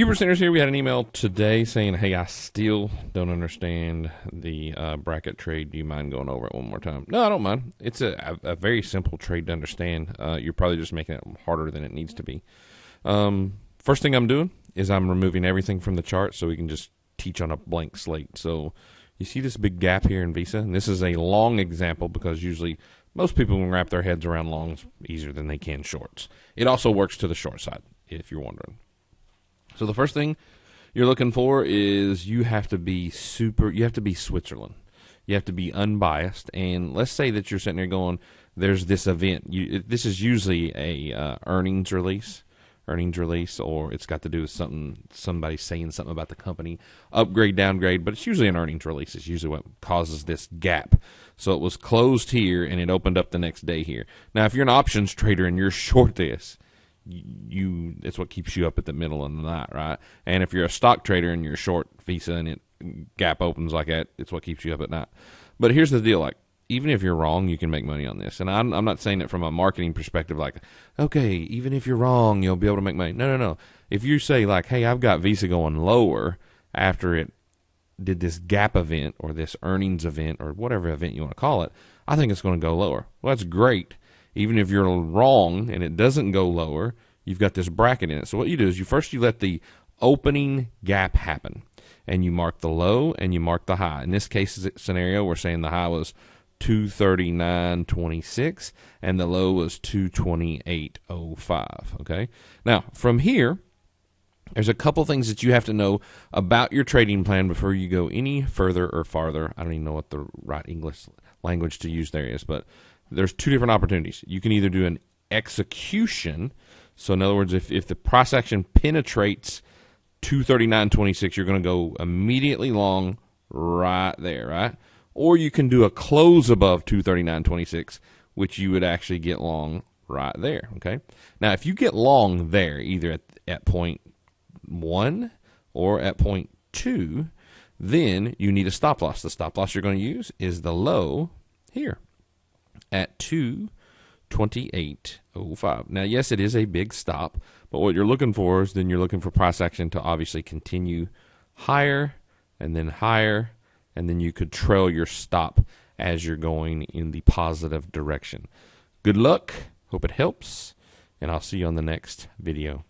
Hubert Centers here. We had an email today saying, hey, I still don't understand the bracket trade. Do you mind going over it one more time? No, I don't mind. It's a very simple trade to understand. You're probably just making it harder than it needs to be. First thing I'm doing is I'm removing everything from the chart so we can just teach on a blank slate. So you see this big gap here in Visa, and this is a long example because usually most people can wrap their heads around longs easier than they can shorts. It also works to the short side, if you're wondering. So the first thing you're looking for is you have to be Switzerland. You have to be unbiased. And let's say that you're sitting there going, there's this event. This is usually a earnings release, or it's got to do with somebody saying something about the company, upgrade, downgrade, but it's usually an earnings release. It's usually what causes this gap. So it was closed here, and it opened up the next day here. Now, if you're an options trader and you're short this, it's what keeps you up at the middle of the night, right? And if you're a stock trader and you're short Visa and it gap opens like that, it's what keeps you up at night. But here's the deal, like, even if you're wrong, you can make money on this. And I'm not saying it from a marketing perspective, like, okay, even if you're wrong, you'll be able to make money. No. If you say, like, hey, I've got Visa going lower after it did this gap event or this earnings event or whatever event you want to call it, I think it's going to go lower. Well, that's great. Even if you're wrong and it doesn't go lower, you've got this bracket in it. So what you do is you let the opening gap happen, and you mark the low and you mark the high. In this case scenario, we're saying the high was 239.26 and the low was 228.05. Okay. Now from here, there's a couple things that you have to know about your trading plan before you go any further or farther. I don't even know what the right English language to use there is, but there's two different opportunities. You can either do an execution. So in other words, if the price action penetrates 239.26, you're going to go immediately long right there, right? Or you can do a close above 239.26, which you would actually get long right there, okay? Now, if you get long there, either at point 1 or at point 2, then you need a stop loss. The stop loss you're going to use is the low here at 228.05. Now, yes, it is a big stop, but what you're looking for is then you're looking for price action to obviously continue higher, and then you could trail your stop as you're going in the positive direction. Good luck. Hope it helps, and I'll see you on the next video.